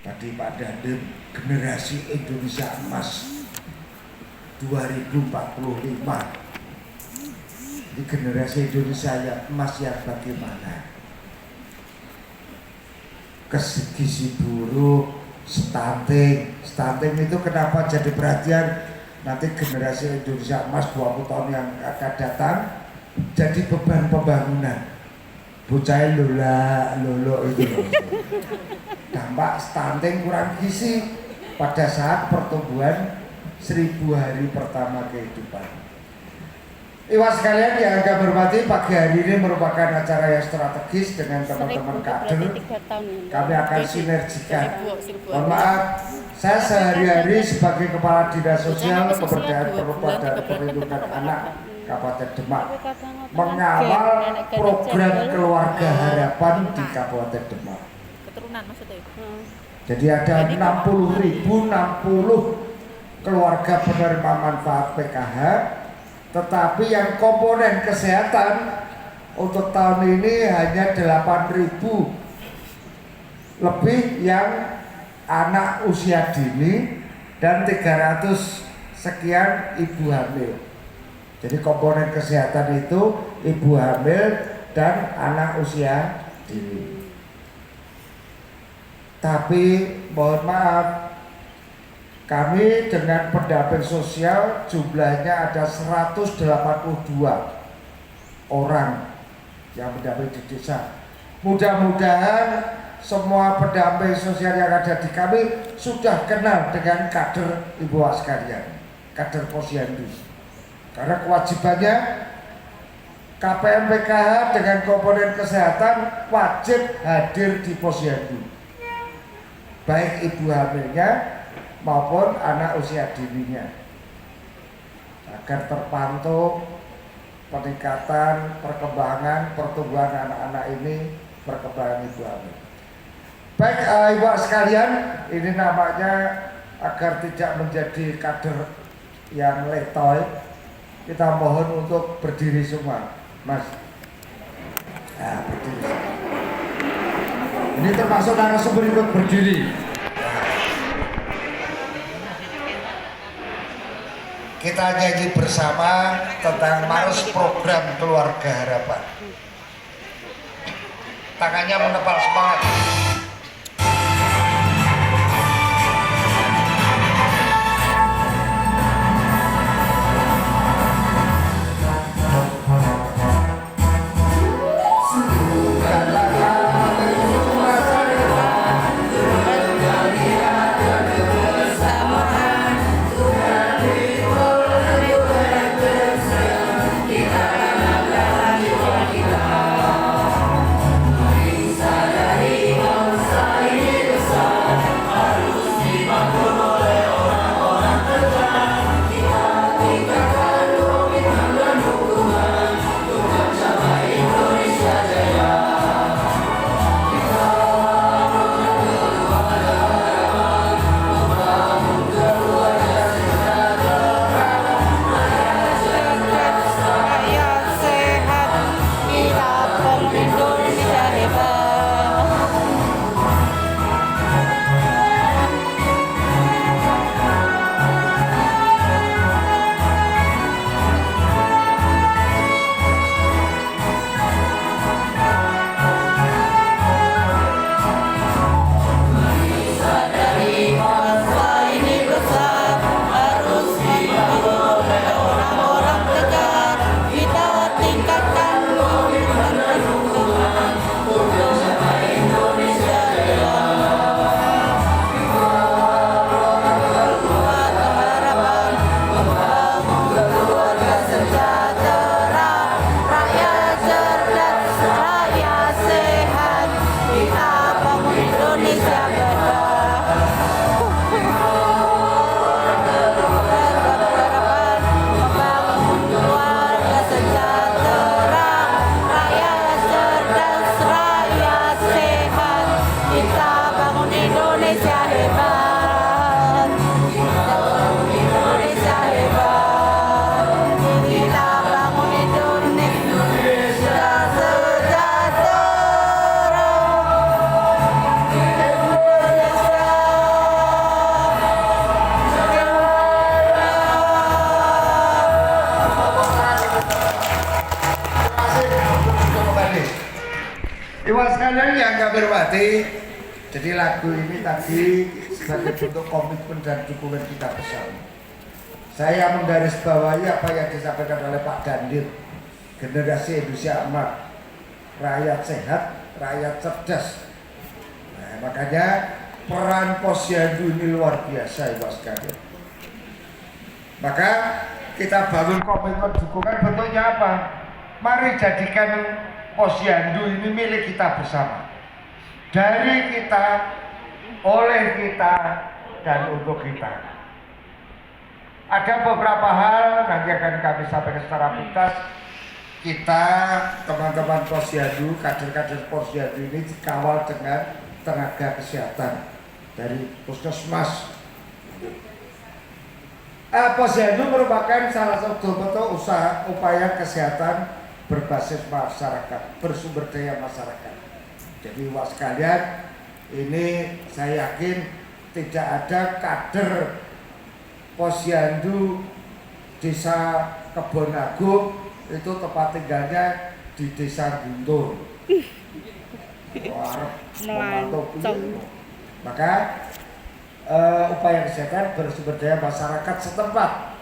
Tadi Pak Dandim, generasi Indonesia Emas 2045. Ini generasi Indonesia yang emas yang bagaimana? Gizi buruk, stunting itu kenapa jadi perhatian? Nanti generasi Indonesia Emas 20 tahun yang akan datang jadi beban pembangunan. Bocah lolo itu loh. Dampak stunting kurang gizi pada saat pertumbuhan 1000 hari pertama kehidupan. Iwas sekalian yang agak hormati, pagi hari ini merupakan acara yang strategis dengan teman-teman kader. Kami akan sinergikan. Mohon maaf, saya sehari-hari sebagai Kepala Dinas Sosial, Pemberdayaan Perempuan dan Perlindungan Anak Kabupaten Demak mengawal program Keluarga Harapan di Kabupaten Demak. Keturunan maksudnya. Jadi ada 60 keluarga penerima manfaat PKH, tetapi yang komponen kesehatan untuk tahun ini hanya 8.000 lebih yang anak usia dini dan 300 sekian ibu hamil. Jadi komponen kesehatan itu ibu hamil dan anak usia dini. Tapi mohon maaf, kami dengan pendamping sosial jumlahnya ada 182 orang yang mendamping di desa. Mudah-mudahan semua pendamping sosial yang ada di kami sudah kenal dengan kader ibu sekalian, kader posyandu. Karena kewajibannya KPM PKH dengan komponen kesehatan wajib hadir di posyandu, baik ibu hamilnya maupun anak usia dininya, agar terpantau peningkatan perkembangan pertumbuhan anak-anak ini, perkembangan ibu hamil. Baik ibu sekalian, ini namanya agar tidak menjadi kader yang letoy, kita mohon untuk berdiri semua, Mas. Nah, berdiri. Ini termasuk narasumber ikut berdiri. Kita nyanyi bersama tentang Mars program Keluarga Harapan. Tangannya menepal semangat. sekalian yang kami hormati, jadi lagu ini tadi sebagai bentuk komitmen dan dukungan kita bersama. Saya menggarisbawahi apa yang disampaikan oleh Pak Dandim, generasi Indonesia emas, rakyat sehat, rakyat cerdas. Nah, makanya peran Posyandu ini luar biasa, Ibu sekalian. Maka kita bangun komitmen dukungan bentuknya apa? Mari jadikan Posyandu ini milik kita bersama. Dari kita, oleh kita, dan untuk kita. Ada beberapa hal nanti akan kami sampaikan secara tuntas. Kita teman-teman Posyandu, kader-kader Posyandu ini dikawal dengan tenaga kesehatan dari Puskesmas. Posyandu merupakan salah satu bentuk usaha upaya kesehatan berbasis masyarakat, bersumber daya masyarakat. Jadi Wak sekalian, ini saya yakin tidak ada kader Posyandu Desa Kebonagung itu tempat tinggalnya di Desa Guntur. Maka upaya kesehatan bersumber daya masyarakat setempat,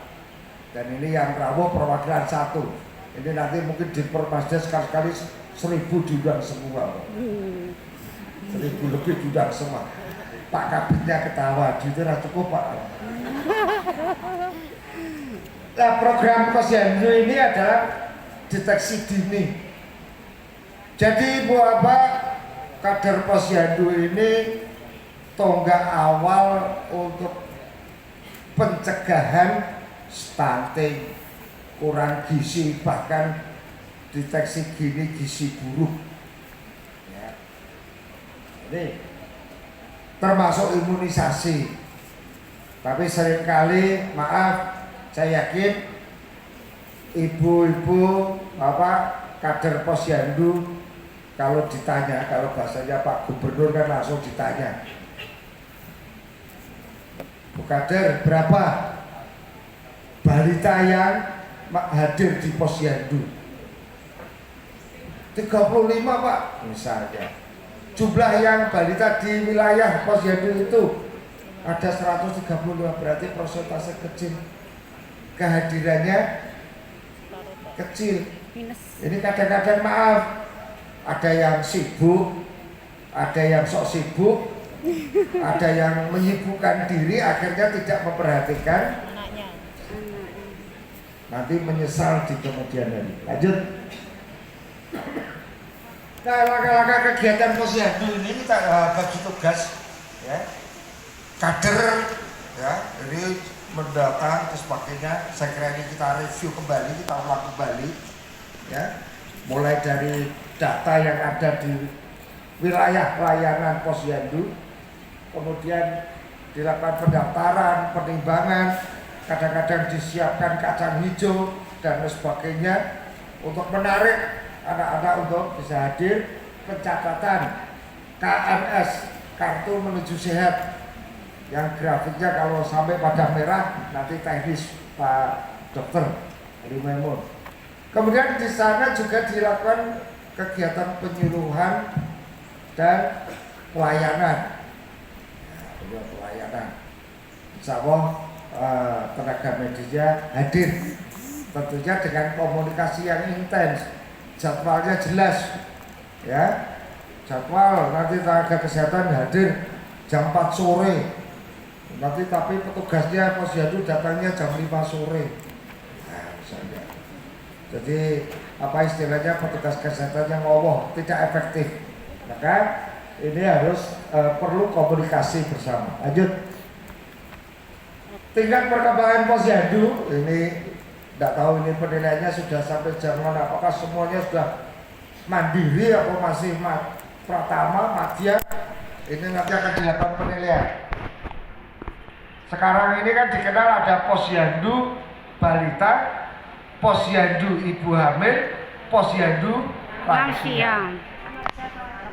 dan ini yang rawuh perwakilan 1. Ini nanti mungkin di Permasda sekali-kali 1000 diundang semua, 1000 lebih diundang semua. Pak Kabitnya ketawa, itu cukup Pak. Nah, program Posyandu ini adalah deteksi dini. Jadi buat kader Posyandu ini tonggak awal untuk pencegahan stunting, kurang gizi, bahkan deteksi dini gizi buruk. Ya. Ini termasuk imunisasi. Tapi seringkali, maaf, saya yakin ibu-ibu, kader Posyandu kalau ditanya, kalau bahasanya Pak Gubernur kan langsung ditanya, Bu Kader, berapa balita yang hadir di Posyandu? 35 Pak, misalnya. Jumlah yang balita di wilayah Posyandu itu ada 135, berarti persentase kecil. Kehadirannya kecil. Ini kadang-kadang maaf, ada yang sibuk, ada yang sok sibuk, ada yang menyibukkan diri, akhirnya tidak memperhatikan anaknya. Nanti menyesal di kemudian hari. Lanjut. Nah, langkah-langkah kegiatan Posyandu ini kita bagi tugas, ya. Kader, ya, ini mendatang dan sebagainya. Saya kira ini kita review kembali, kita ulang kembali, ya. Mulai dari data yang ada di wilayah pelayanan Posyandu, kemudian dilakukan pendaftaran, penimbangan, kadang-kadang disiapkan kacang hijau dan sebagainya untuk menarik anak-anak untuk bisa hadir, pencatatan KMS, kartu menuju sehat, yang grafiknya kalau sampai pada merah nanti teknis Pak Dokter Ali Maimun. Kemudian di sana juga dilakukan kegiatan penyuluhan dan pelayanan. Pelayanan. Insya Allah tenaga medisnya hadir, tentunya dengan komunikasi yang intens, jadwalnya jelas, ya. Jadwal nanti tenaga kesehatan hadir jam 4 sore, nanti tapi petugasnya Posyandu datangnya jam 5 sore. Nah, misalnya. Jadi apa istilahnya, petugas kesehatan yang ngowoh, tidak efektif. Maka ini harus perlu komunikasi bersama. Lanjut. Tingkat perkembangan Posyandu ini tidak tahu ini penilaiannya sudah sampai jam mana, apakah semuanya sudah mandiri atau masih pratama, madya. Ini nanti akan dilakukan penilaian. Sekarang ini kan dikenal ada Posyandu balita, Posyandu ibu hamil, Posyandu lansia.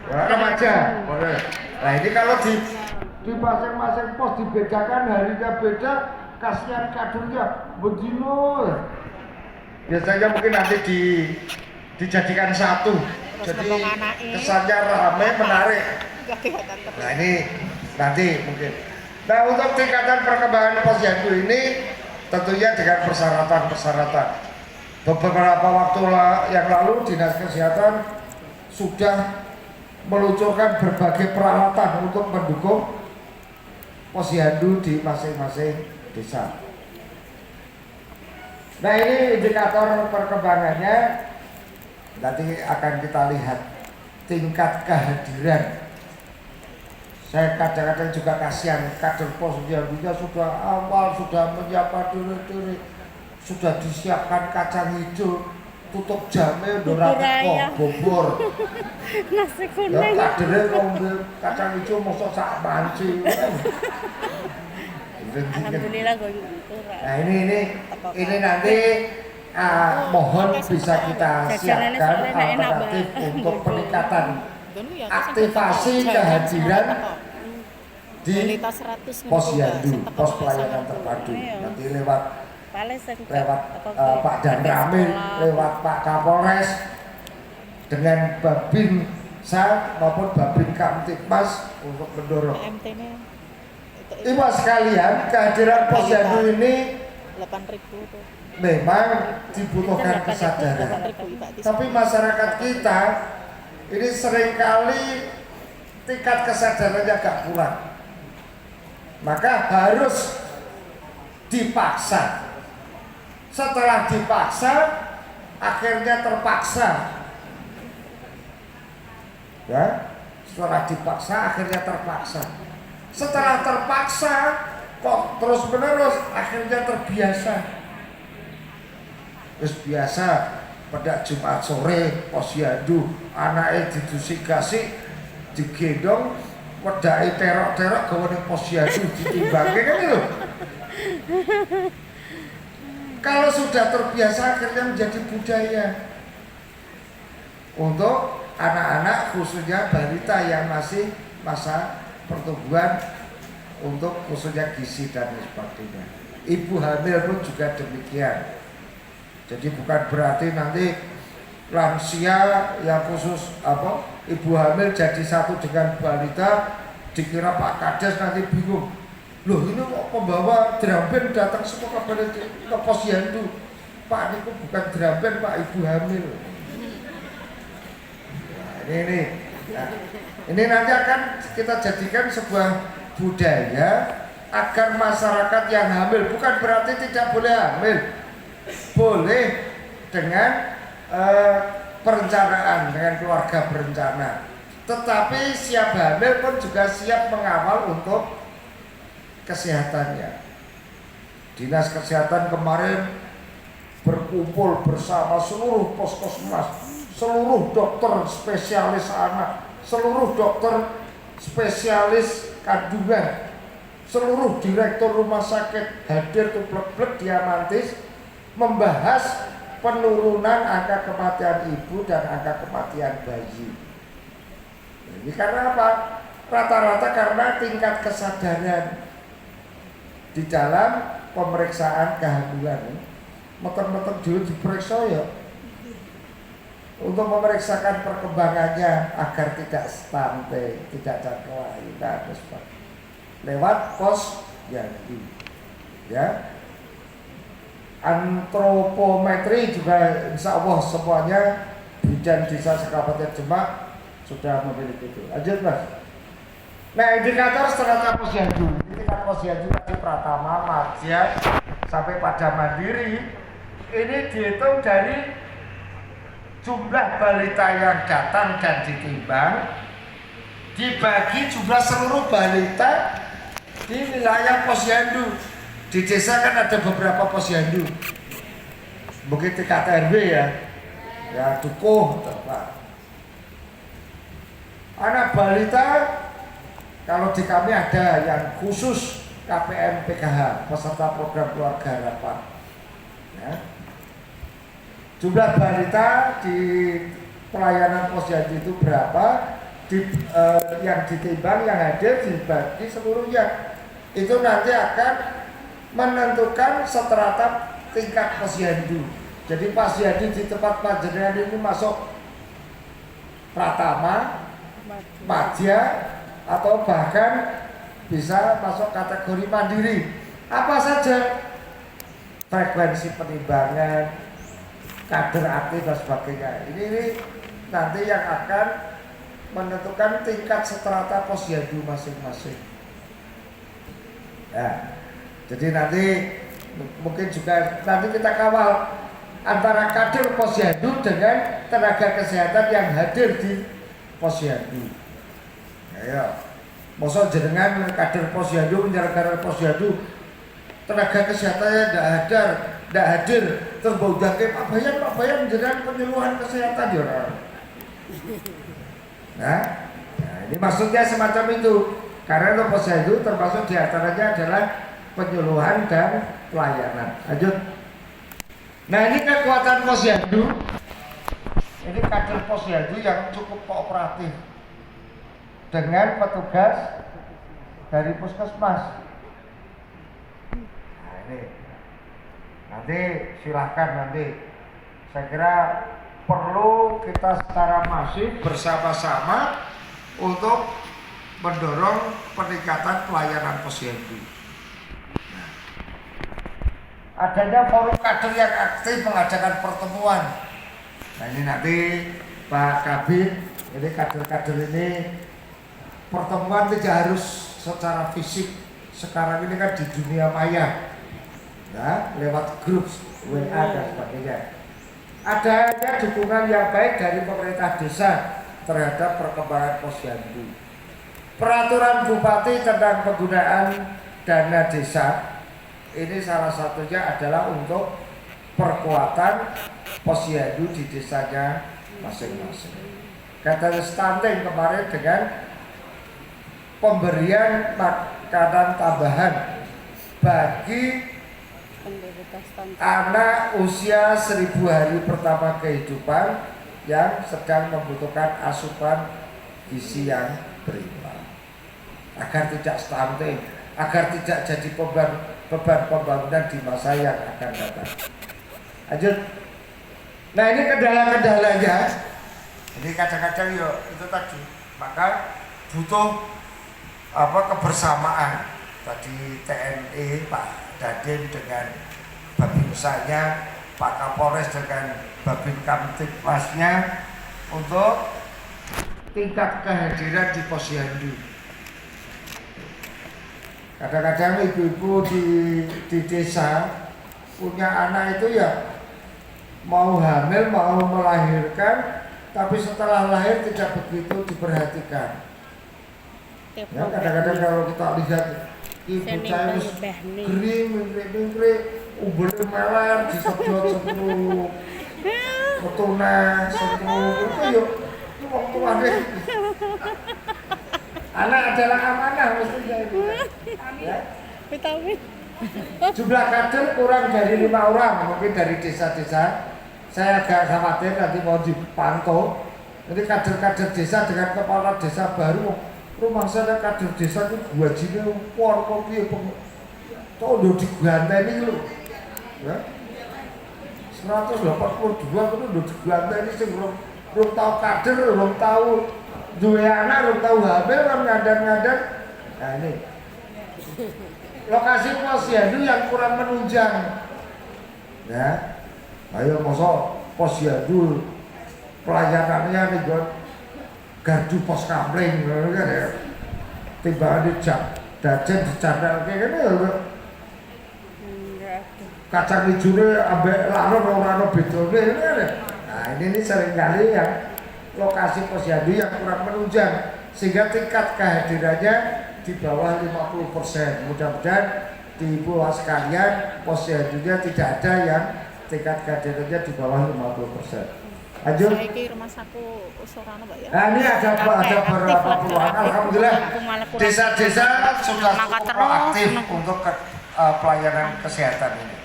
Ya, remaja. Boleh. Nah, ini kalau di masing-masing pos dibedakan, harinya beda, kasihan kadernya bedino. Biasanya mungkin nanti dijadikan satu. jadi kesannya rame, menarik. Nah ini nanti mungkin. Nah untuk tingkatan perkembangan posyandu ini tentunya dengan persyaratan-persyaratan. Beberapa waktu yang lalu Dinas Kesehatan sudah meluncurkan berbagai peralatan untuk mendukung posyandu di masing-masing desa. Nah ini indikator perkembangannya, nanti akan kita lihat tingkat kehadiran. Saya kadang-kadang juga kasihan kader posyandunya sudah awal sudah menyiapkan diri, sudah disiapkan kacang hijau, tutup jamnya udah kok bobor. Nasi kuning. Ya kadernya ngombe kacang hijau mosok sak panci. Alhamdulillah gue Nah ini nanti mohon bisa kita siapkan alternatif untuk peningkatan aktivasi kehadiran di posyandu, pos pelayanan terpadu. Nanti lewat Pak Danramil, lewat Pak Kapolres, dengan Babinsa maupun Babin Kamtipmas untuk mendorong. Ibu sekalian, kehadiran posyandu ini 8.000 memang dibutuhkan kesadaran. Tapi masyarakat kita ini seringkali tingkat kesadarannya agak kurang. Maka harus dipaksa. Setelah dipaksa, akhirnya terpaksa. Ya, setelah dipaksa akhirnya terpaksa. Setelah terpaksa kok terus menerus akhirnya terbiasa. Terus biasa pada Jumat sore posyandu anaknya didusi-gasik digendong wedake terok-terok gawe posyandu ditimbangke kan itu. Kalau sudah terbiasa akhirnya menjadi budaya untuk anak-anak khususnya balita yang masih masa pertumbuhan, untuk khususnya gizi dan sebagainya. Ibu hamil pun juga demikian. Jadi bukan berarti nanti lansia yang khusus ibu hamil jadi satu dengan balita, dikira Pak Kades nanti bingung. Loh ini kok pembawa drum band datang semua ke posyandu. Pak ini kok bukan drum band Pak, ibu hamil. Nah, ini nanti akan kita jadikan sebuah budaya agar masyarakat yang hamil, bukan berarti tidak boleh hamil, boleh dengan perencanaan, dengan keluarga berencana. Tetapi siap hamil pun juga siap mengawal untuk kesehatannya. Dinas Kesehatan kemarin berkumpul bersama seluruh puskesmas, seluruh dokter spesialis anak, seluruh dokter spesialis kandungan, seluruh direktur rumah sakit hadir tuh blek-blek diamantis membahas penurunan angka kematian ibu dan angka kematian bayi. Ini karena apa? Rata-rata karena tingkat kesadaran di dalam pemeriksaan kehamilan. Meter-meter dulu diperiksa ya, untuk memeriksakan perkembangannya agar tidak stunting, tidak ada kelainan, lewat posyandu. Ya, antropometri juga insya Allah semuanya Bidan Desa Sekabupaten Demak sudah memiliki itu. Lanjut Mas. Nah indikator strata posyandu, indikator posyandu tadi Pratama, Madya sampai pada Mandiri ini dihitung dari jumlah balita yang datang dan ditimbang dibagi jumlah seluruh balita di wilayah posyandu. Di desa kan ada beberapa posyandu, mungkin tingkat RW ya dukuh Pak. Anak balita kalau di kami ada yang khusus KPM PKH, peserta program keluarga harapan. Ya. Jumlah balita di pelayanan posyandu itu berapa? Yang ditimbang, yang hadir dibagi seluruhnya. Itu nanti akan menentukan strata tingkat posyandu. Jadi posyandu di tempat panjenengan ini masuk pratama, madya, atau bahkan bisa masuk kategori mandiri. Apa saja? Frekuensi penimbangan, kader aktif dan sebagainya. Ini nanti yang akan menentukan tingkat strata posyandu masing-masing. Nah, jadi nanti mungkin juga nanti kita kawal antara kader posyandu dengan tenaga kesehatan yang hadir di posyandu. Ayo, masa jenengan kader posyandu, penyelenggara posyandu, tenaga kesehatannya tidak hadir, terus bau jangkep Pak Bayan jenengan penyuluhan kesehatan ya orang. Nah, ini maksudnya semacam itu. Karena posyandu termasuk diantaranya adalah penyuluhan dan pelayanan. Lanjut. Nah, ini kekuatan posyandu. Ini kader posyandu yang cukup kooperatif dengan petugas dari puskesmas. Nah, ini nanti silahkan nanti. Saya kira perlu kita secara masif bersama-sama untuk mendorong peningkatan pelayanan posyandu. Nah, adanya forum kader yang aktif mengadakan pertemuan. Nah, ini nanti Pak Kabid, ini kader-kader ini pertemuan tidak harus secara fisik. Sekarang ini kan di dunia maya, nah, lewat grup WA dan sebagainya. Adanya dukungan yang baik dari pemerintah desa terhadap perkembangan posyandu. Peraturan Bupati tentang penggunaan dana desa ini salah satunya adalah untuk perkuatan posyandu di desanya masing-masing. Kata stunting kemarin dengan pemberian makanan tambahan bagi anak usia 1000 hari pertama kehidupan yang sedang membutuhkan asupan gizi yang berimbang, agar tidak stunting, agar tidak jadi beban pembangunan di masa yang akan datang. Lanjut. Nah, ini kendala-kendalanya. Ini kadang-kadang itu tadi, maka butuh kebersamaan tadi TNI Pak Dadin dengan Babinsanya, Pak Kapolres dengan Babin Kamtipmasnya untuk tingkat kehadiran di posyandu. Kadang-kadang ibu-ibu di desa punya anak itu ya mau hamil, mau melahirkan, tapi setelah lahir tidak begitu diperhatikan. Ya, kadang-kadang kalau kita lihat ibu saya kering, mingkrik, ubelnya meler, disedot setruk, ketuna, setruk, itu yuk wong tua deh. Anak adalah amanah mestinya itu. Ya. Vitamin. Jumlah kader kurang dari 5 orang, mungkin dari desa-desa. Saya agak khawatir nanti mau dipantau. Jadi kader-kader desa dengan kepala desa baru, rumah saya kader desa itu gajinya war kopi tau udah diganteni lho. Ya. 182 itu udah diganteni sing belum tahu kader, belum tahu duwe anak, belum tahu hamil, belum ngadan-ngadan. Nah, ini lokasi posyandu yang kurang menunjang. Ya, ayo masa posyandu pelayanannya nih gardu pos kamling kan ya. Timbangan di dajen dicandal kayak gini ya. Kacang hijaunya ambek larut orang bedone ini kan ya. Nah, ini seringkali yang lokasi posyandu yang kurang menunjang sehingga tingkat kehadirannya di bawah 50%. Mudah-mudahan di ibu sekalian posyandunya tidak ada yang tingkat kehadirannya di bawah 50%. Lanjut. Nah, ini ada beberapa peluang. Alhamdulillah desa-desa sudah cukup aktif untuk pelayanan kesehatan ini.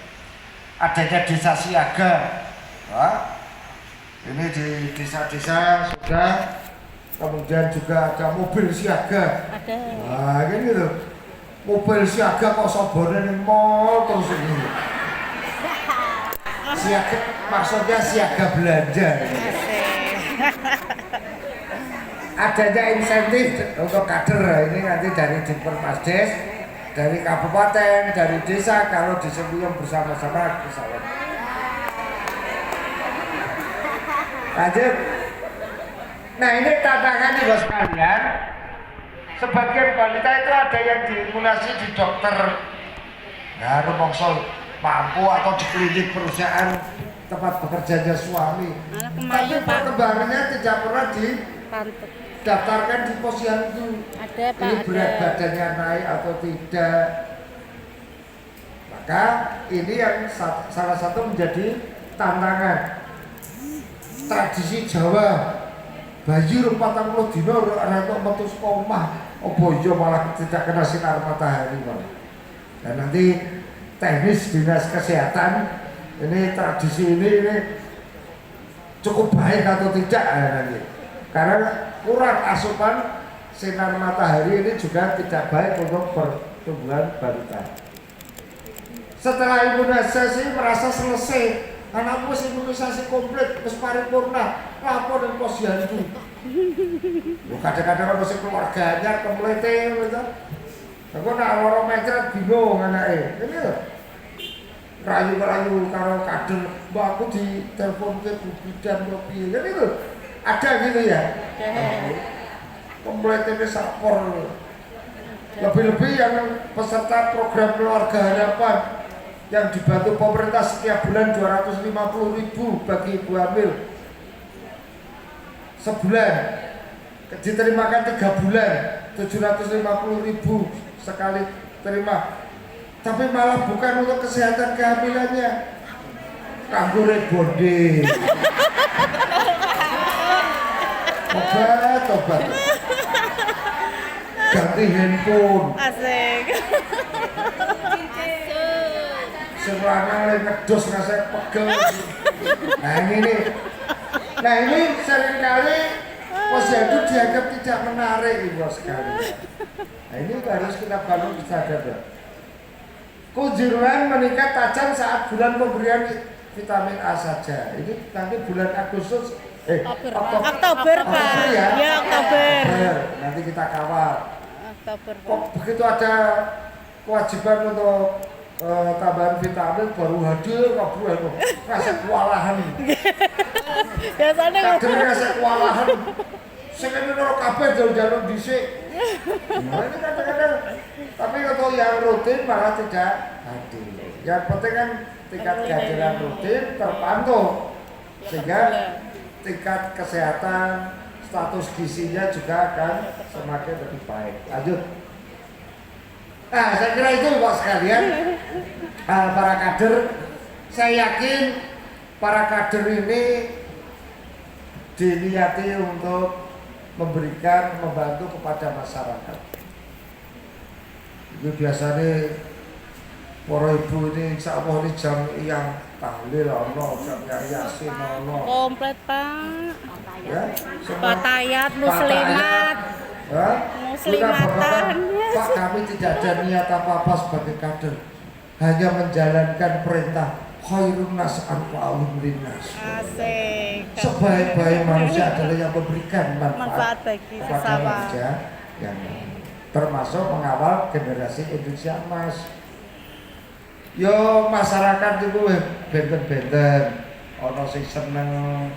Adanya desa siaga. Nah, ini di desa-desa sudah. Kemudian juga ada mobil siaga. Ada. Nah, ini loh. Mobil siaga kok sobone ning mall terus ini. Siaga maksudnya siaga belanja. adanya insentif untuk kader ini nanti dari Dinpermasdes, dari kabupaten, dari desa kalau di Sembiung bersama-sama kesalahan. Lanjut. Nah ini tantangan nih bos kalian. Sebagian wanita itu ada yang diimunasi di dokter, nah rumongso mampu atau di klinik perusahaan tempat bekerjanya suami. Tapi perkembangannya tidak pernah didaftarkan di posyandu. Ada Pak. Ini berat badannya naik atau tidak. Maka ini yang salah satu menjadi tantangan. Tradisi Jawa bayi 40 dina ora entuk metu saka omah. Apa iya malah tidak kena sinar matahari, Pak. Dan nanti teknis dinas kesehatan ini tradisi ini cukup baik atau tidak nanti. Karena kurang asupan sinar matahari ini juga tidak baik untuk pertumbuhan balita. Setelah imunisasi merasa selesai, anakku imunisasi komplit, terus paripurna, lapor dan posyandu. Kadang-kadang masih keluarganya kemlete gitu. Aku nak loro mencret bingung anake. Ini lho. Rayu-rayu karo kader, mbak aku di telepon ke Bu Bidan kok piye. Ini lho. Ada gitu ya. Kemlete wis lapor. Lebih-lebih yang peserta program keluarga harapan yang dibantu pemerintah setiap bulan 250.000 bagi ibu hamil sebulan, diterimakan 3 bulan 750.000 sekali terima, tapi malah bukan untuk kesehatan kehamilannya, kanggo rebonde obat ganti handphone Asik. serangan lagi ngedos ngasih pegel. Nah ini seringkali posyandu dianggap tidak menarik ibu sekali. Nah ini harus kita bangun sadar ya. Kejuruan meningkat tajam saat bulan pemberian vitamin A saja. Ini nanti bulan Agustus, Oktober Pak. Ya? Ya Oktober. Nanti kita kawal. Oktober. Kok begitu ada kewajiban untuk tambahan vitamin baru hadir kok rasa kewalahan. Biasanya Kader rasa kewalahan. Sekali nol kabeh jauh-jauh dhisik. Nah ini kadang-kadang tapi kalau yang rutin malah tidak hadir. Yang penting kan tingkat kehadiran rutin terpantau sehingga tingkat kesehatan status gizinya juga akan semakin lebih baik. Lanjut. Nah, saya kira itu Pak sekalian, para kader, saya yakin para kader ini diniati untuk membantu kepada masyarakat. Itu biasanya para ibu ini insya Allah ini jam yang tahlil ono, jam yang yasin ono. komplit Pak. Ya, Fatayat muslimat. Muslimatan. Pak, kami tidak ada niat apa-apa sebagai kader, hanya menjalankan perintah khairun nas anfa'uhum linnas. Asik. Sebaik-baik manusia adalah yang memberikan manfaat bagi kepada sesama. manusia yang termasuk mengawal generasi Indonesia Emas. Yo masyarakat itu benten-benten, ono sing seneng,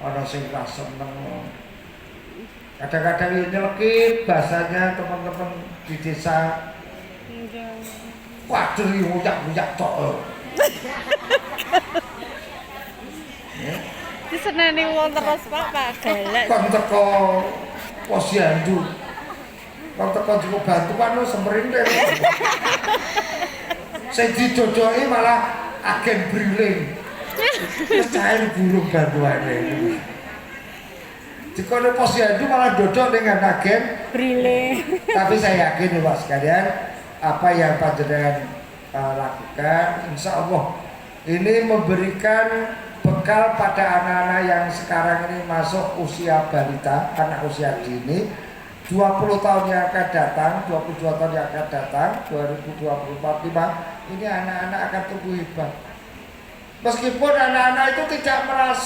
ono sing ra seneng. Kadang-kadang ini nyelekit bahasanya teman-teman di desa. Waduh, nguyak-nguyak tok. Diseneni wong terus Pak galak. Kon teko posyandu. Kon teko cukup bantuan lu semerinde. Sing didodoki malah agen briling. Wis cair burung bantuane. Dikono posyandu malah dodok dengan agen Briling. Tapi saya yakin nih Pak sekalian, apa yang panjenengan lakukan, insya Allah ini memberikan bekal pada anak-anak yang sekarang ini masuk usia balita, anak usia dini, 20 tahun yang akan datang, 22 tahun yang akan datang, 2024-2025, ini anak-anak akan tumbuh hebat. Meskipun anak-anak itu tidak merasa